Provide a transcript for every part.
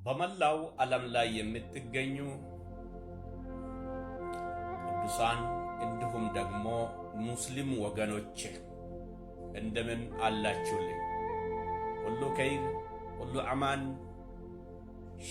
በመላው ዓለም ላይ የምትገኙ ቅዱሳን እንዲሁም ደግሞ ሙስሊም ወገኖቼ እንደምን አላችሁልኝ? ሁሉ ኸይር፣ ሁሉ አማን።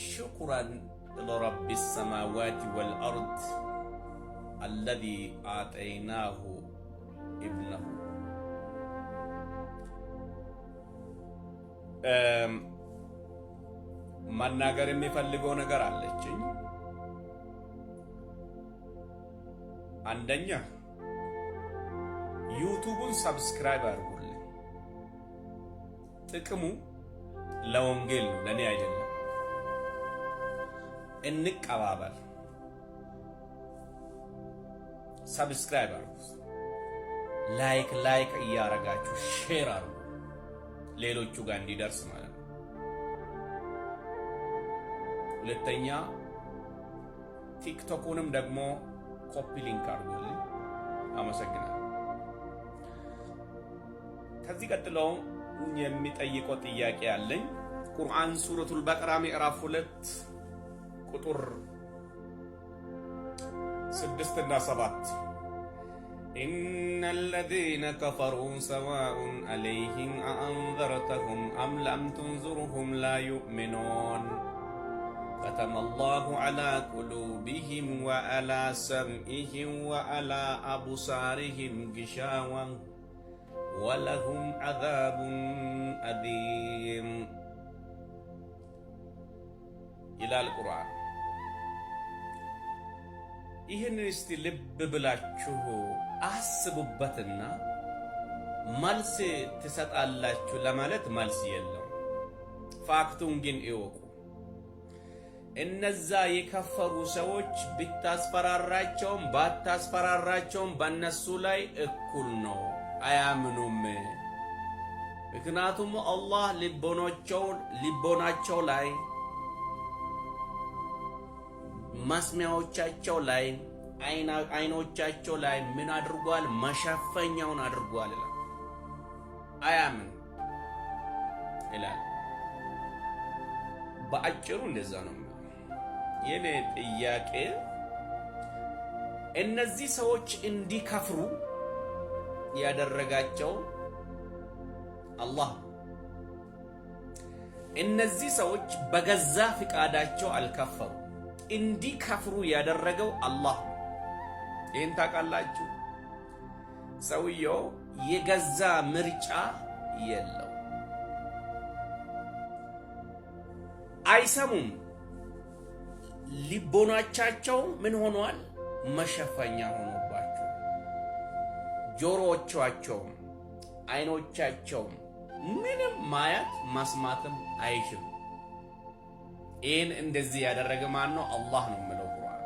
ሽኩራን ለረቢ ሰማዋት ወልአርድ አለዚ አጠይናሁ ኢብነሁ። መናገር የሚፈልገው ነገር አለችኝ። አንደኛ ዩቲዩብን ሰብስክራይብ አድርጉልኝ። ጥቅሙ ለወንጌል ነው፣ ለኔ አይደለም። እንቀባበል። ሰብስክራይብ አድርጉ፣ ላይክ እያረጋችሁ ሼር አድርጉ፣ ሌሎቹ ጋር እንዲደርስ ማለት ነው። ሁለተኛ ቲክቶኩንም ደግሞ ኮፒ ሊንክ አድርጉልኝ። አመሰግናለሁ። ከዚህ ቀጥሎ የሚጠይቀው ጥያቄ አለኝ። ቁርአን ሱረቱል በቀራ ምዕራፍ 2 ቁጥር 6 እና 7 ኢነል ለዚነ ከፈሩ ሰዋኡን ዐለይሂም አአንዘርተሁም አም ለም ቱንዚርሁም ላ ዩእሚኑን ختم الله على قلوبهم وعلى سمعهم وعلى أبصارهم غشاوة ولهم عذاب أليم إلى القرآن. ይህን እስቲ ልብ ብላችሁ አስቡበትና መልስ ትሰጣላችሁ ለማለት መልስ የለም። ፋክቱን ግን እወቁ። እነዛ የከፈሩ ሰዎች ብታስፈራራቸውም ባታስፈራራቸውም በእነሱ ላይ እኩል ነው፣ አያምኑም። ምክንያቱም አላህ ልቦናቸው ላይ መስሚያዎቻቸው ላይ አይኖቻቸው ላይ ምን አድርጓል? መሸፈኛውን አድርጓል። አያምን ይላል። በአጭሩ እንደዛ ነው። የኔ ጥያቄ እነዚህ ሰዎች እንዲከፍሩ ያደረጋቸው አላህ፣ እነዚህ ሰዎች በገዛ ፍቃዳቸው አልከፈሩ፣ እንዲከፍሩ ያደረገው አላህ። ይህን ታውቃላችሁ። ሰውየው የገዛ ምርጫ የለው። አይሰሙም። ልቦናቸው ምን ሆኗል? መሸፈኛ ሆኖባቸው፣ ጆሮዎቻቸው፣ አይኖቻቸው ምንም ማየት መስማትም አይችሉም። ይህን እንደዚህ ያደረገ ማን ነው? አላህ ነው የሚለው ቁርአን።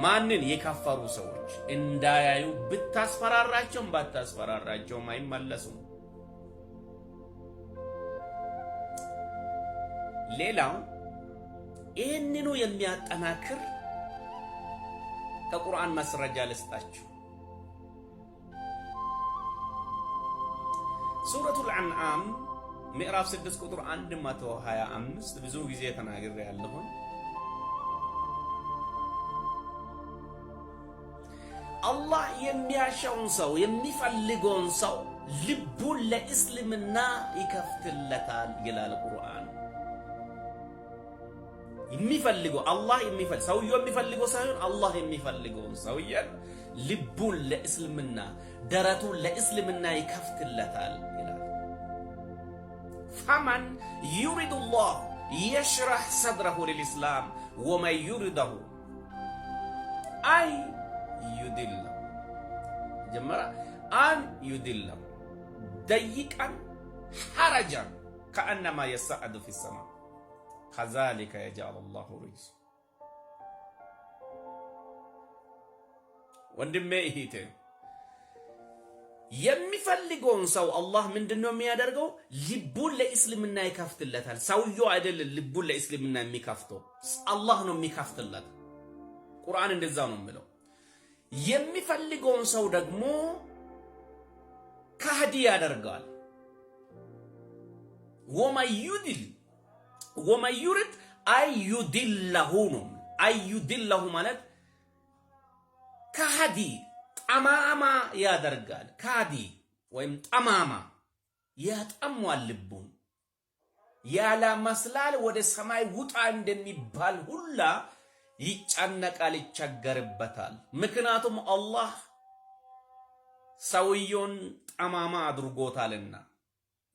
ማንን? የከፈሩ ሰዎች እንዳያዩ ብታስፈራራቸውም ባታስፈራራቸውም አይመለሱም። ሌላው ይህንኑ የሚያጠናክር ከቁርአን መስረጃ ልስጣችሁ። ሱረቱል አንዓም ምዕራፍ 6 ቁጥር 125 ብዙ ጊዜ ተናግሬያለሁ። አላህ የሚያሻውን ሰው የሚፈልገውን ሰው ልቡን ለእስልምና ይከፍትለታል ይላል ቁርአን። የሚፈልገው አላህ የሚፈልገው ሰውየው የሚፈልገው ሳይሆን አላህ የሚፈልገውን ሰውዬ ልቡን ለእስልምና ደረቱን ለእስልምና ይከፍትለታል ይላል። ፈመን ዩሪዱ ላህ የሽረህ ሰድረሁ ሊልኢስላም ወመን ዩሪደሁ አን ዩድለሁ ጀመረ አን ዩድለሁ ደይቀን ሐረጃን ከአነማ የሰዐዱ ፊሰማ ከዛሊከ የጀዐለ ላሁ ሪጅሰ። ወንድሜ እህቴ፣ የሚፈልገውን ሰው አላህ ምንድነው የሚያደርገው? ልቡን ለእስልምና ይከፍትለታል። ሰውየው አይደለም ልቡን ለእስልምና የሚከፍተው፣ አላህ ነው የሚከፍትለት። ቁርአን እንደዛ ነው የሚለው። የሚፈልገውን ሰው ደግሞ ከሃዲ ያደርጋል። ወመን ዩድል ወመን ዩሪድ አዩድለሁ ነው። አዩድለሁ ማለት ከሃዲ ጠማማ ያደርጋል። ከሃዲ ወይም ጠማማ ያጠሟል ልቡን። ያላ መስላል ወደ ሰማይ ውጣ እንደሚባል ሁላ ይጨነቃል፣ ይቸገርበታል። ምክንያቱም አላህ ሰውየውን ጠማማ አድርጎታልና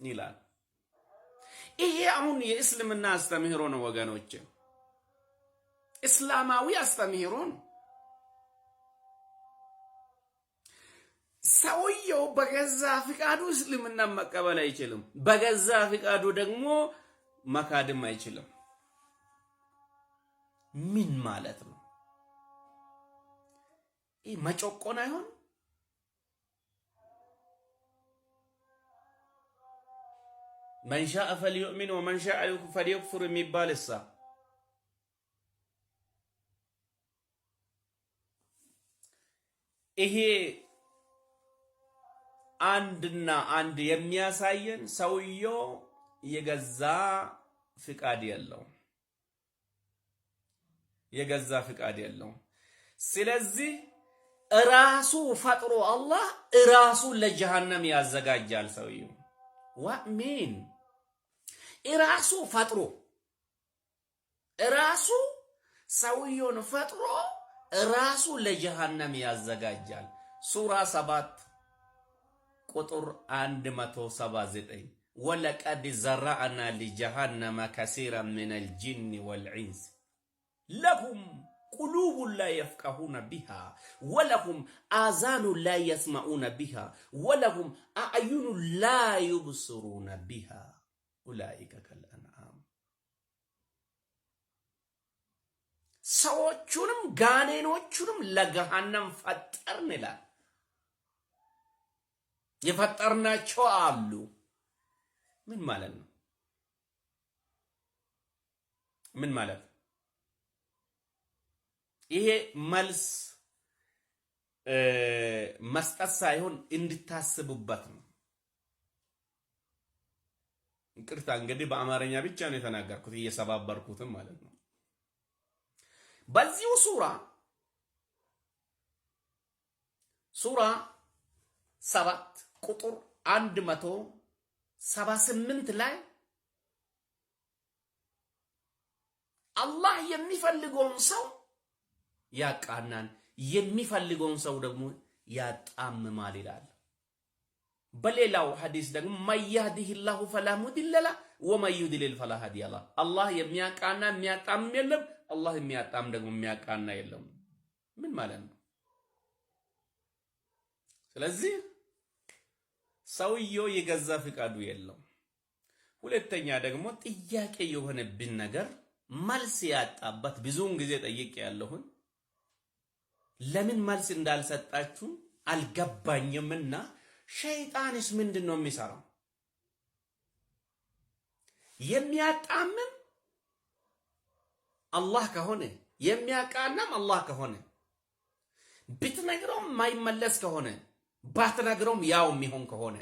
ይላል። ይሄ አሁን የእስልምና አስተምህሮ ነው ወገኖች፣ እስላማዊ አስተምህሮ ነው። ሰውየው በገዛ ፍቃዱ እስልምና መቀበል አይችልም፣ በገዛ ፍቃዱ ደግሞ መካድም አይችልም። ምን ማለት ነው? ይህ መጮቆን አይሆን? መን ሻአ ፈልዩእሚን ወመን ሻአ ፈልየክፉር የሚባል እሳ ይሄ አንድና አንድ የሚያሳየን ሰውየው የገዛ ፍቃድ የለውም፣ የገዛ ፍቃድ የለውም። ስለዚህ ራሱ ፈጥሮ አላህ ራሱ ለጀሃነም ያዘጋጃል ሰውየው። ዋሚን ራሱ ፈጥሮ ራሱ ሰውየውን ፈጥሮ ራሱ ለጀሃነም ያዘጋጃል። ሱራ 7 ቁጥር 179 ወለቀድ ዘራአና ሊጀሃነመ ከሲራን ሚነል ጂኒ ወልኢንስ ለሁም ቁሉቡን ላ የፍቀሁነ ቢሃ ወለሁም አዛኑን ላ የስመዑነ ቢሃ ወለሁም አዕዩኑን ላ ዩብስሩነ ቢሃ ኡላኢከ ከልአንዓም። ሰዎቹንም ጋኔኖቹንም ለገሃነም ፈጠርን ይላል። የፈጠርናቸው አሉ። ምን ማለት ነው? ምን ማለት ነው? ይሄ መልስ መስጠት ሳይሆን እንድታስቡበት ነው። ይቅርታ እንግዲህ በአማርኛ ብቻ ነው የተናገርኩት እየሰባበርኩትም ማለት ነው። በዚሁ ሱራ 7 ቁጥር 178 ላይ አላህ የሚፈልገውን ሰው ያቃናን፣ የሚፈልገውን ሰው ደግሞ ያጣምማል ይላል። በሌላው ሐዲስ ደግሞ ማያህዲሂላሁ ፈላ ሙዲለ ለሁ ወመን ዩድሊል ፈላ ሃዲየ ለሁ። አላህ የሚያቃና የሚያጣምም የለም፣ አላህ የሚያጣም ደግሞ የሚያቃና የለም። ምን ማለት ነው? ስለዚህ ሰውየው የገዛ ፍቃዱ የለም። ሁለተኛ ደግሞ ጥያቄ የሆነብን ነገር መልስ ያጣበት ብዙውን ጊዜ ጠይቄ ያለሁን ለምን መልስ እንዳልሰጣችሁ አልገባኝምና ሸይጣንስ ምንድነው የሚሰራው? የሚያጣምም አላህ ከሆነ የሚያቃናም አላህ ከሆነ ብትነግረውም ማይመለስ ከሆነ ባትነግረውም ያው የሚሆን ከሆነ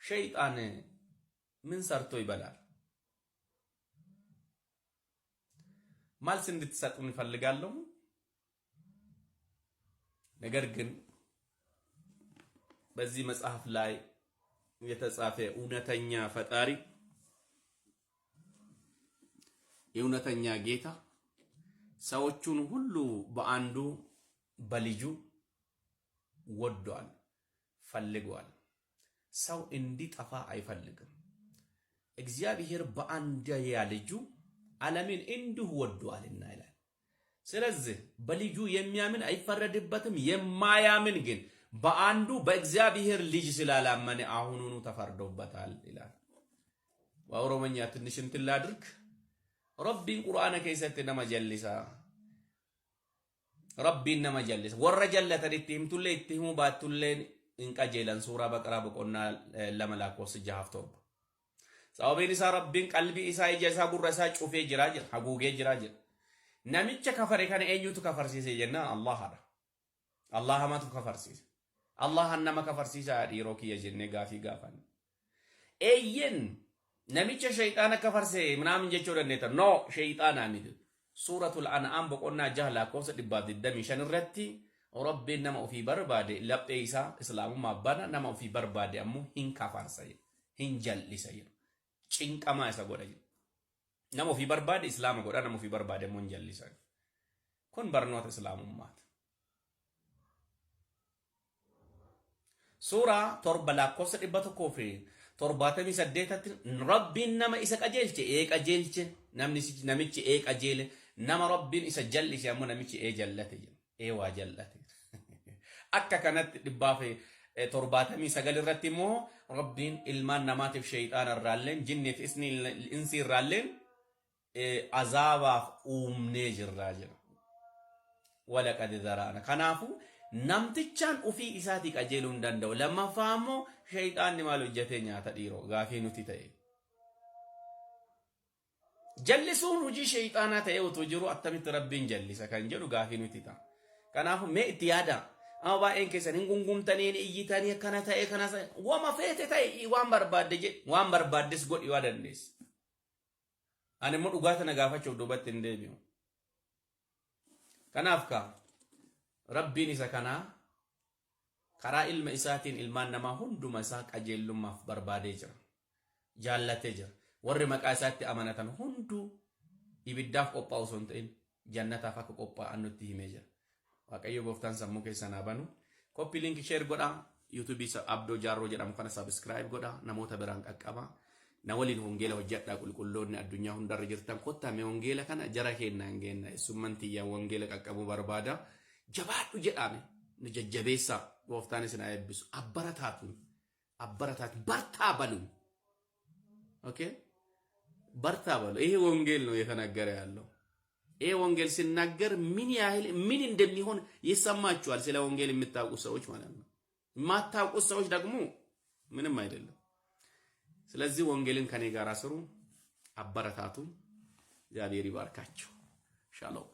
ሸይጣን ምን ሰርቶ ይበላል? መልስ እንድትሰጡን እፈልጋለሁ። ነገር ግን በዚህ መጽሐፍ ላይ የተጻፈ እውነተኛ ፈጣሪ የእውነተኛ ጌታ ሰዎቹን ሁሉ በአንዱ በልጁ ወዷል፣ ፈልጓል። ሰው እንዲጠፋ አይፈልግም። እግዚአብሔር በአንድያ ልጁ ዓለምን እንዲሁ ወዷልና ይላል። ስለዚህ በልጁ የሚያምን አይፈረድበትም፣ የማያምን ግን በአንዱ በእግዚአብሔር ልጅ ስላላመነ አሁኑኑ ተፈርዶበታል ይላል። በኦሮሞኛ ትንሽ እንትን ላድርግ። ረቢን ቁርአነ ከይሰት ነመጀልሳ ረቢን ነመጀልስ ወረጀለተ ዲቲምቱለ ኢትሂሙ ባቱለን እንቀጀለን ሱራ በቀራ በቆና ለመላኮስ ጃፍቶብ ሳውቤን ኢሳ ረቢን ቀልቢ ኢሳ ኢጃሳ ጉረሳ ጩፌ ጅራጅ ሐጉጌ ጅራጅ ነሚቸ ከፈረ ከነ ኤኙቱ ከፈርሲሰ ጀና አላህ አዳ አላህ ማቱ ከፈርሲሰ አላህ አናማ ከፈርሲሰ ዲሮክ የጀነ ጋፊ ጋፋን ኤየን namicha shayxaana kafarse mnaam jechuu dandeeta no shayxaana miti suratul an'am boqonnaa jahla kosa dhibbaaf 25 irratti rabbiin nama ofii barbaade laphee isaa islaamummaa bana nama ofii barbaade ammoo hin kafarsa hin jallisa cinqamaa isa godha nama ofii barbaade islaama godha nama ofii barbaade ammoo hin jallisa kun barnoota islaamummaati Surah torba lakkoofsa 178tti rabbiin nama isa qajeelche namichi qajeele nama rabbiin isa jallise ammoo namichi jallate waa jallate akka kanatti 179 irratti immoo rabbiin ilmaan namaatiif shayxaana irraalleen jinniif insi irraalleen azaabaaf uumnee jirraa jira walaqad zaraana kanaafu namtichaan ufii isaatii qajeeluu hin danda'u lammaffaa immoo shayxaanni maal hojjetee nyaata dhiiroo gaafii nuti ta'e jallisuun hojii shayxaanaa ta'e utuu jiru attamitti rabbiin jallisa kan jedhu gaafii nuti ta'a kanaafu mee itti yaada amma baay'een keessan hin gungumtanii iyyitanii akkana ta'e kana wama feete ta'e waan barbaadde jedhe waan barbaaddes godhi waa dandeessa ani immoo dhugaa tana gaafachuuf duubatti hin deebi'u kanaaf rabbiin isa kanaa karaa ilma isaatiin ilmaan namaa hunduma isaa qajeelummaaf barbaadee jira jaallatee jira warri maqaa isaatti amanatan hundu ibiddaaf qophaa'u osoo hin ta'in jannataaf akka qophaa'an nutti himee jira waaqayyo gooftaan sammuu keessan haa banu koppii linkii share godha yuutuubii abdoo jaarroo jedhamu kana subscribe godha namoota biraan qaqqaba na waliin hongeela hojjedhaa qulqulloonni addunyaa hundarra jirtan kottaa mee hongeela kana jara kennaan geenna isumman tiyyaan hongeela qaqqabuu barbaada jabaadhu jedhame nu jajjabeessa gooftaan isin haa eebbisu abbarataatu bartaa balu okay bartaa balu ይሄ ወንጌል ነው የተናገረ ያለው ይሄ ወንጌል ሲናገር ምን እንደሚሆን ይሰማችኋል ስለ ወንጌል የምታውቁ ሰዎች ማለት ነው የማታውቁ ሰዎች ደግሞ ምንም አይደለም ስለዚህ ወንጌልን ከኔ ጋር አስሩ አበረታቱ እግዚአብሔር ይባርካችሁ ሻሎም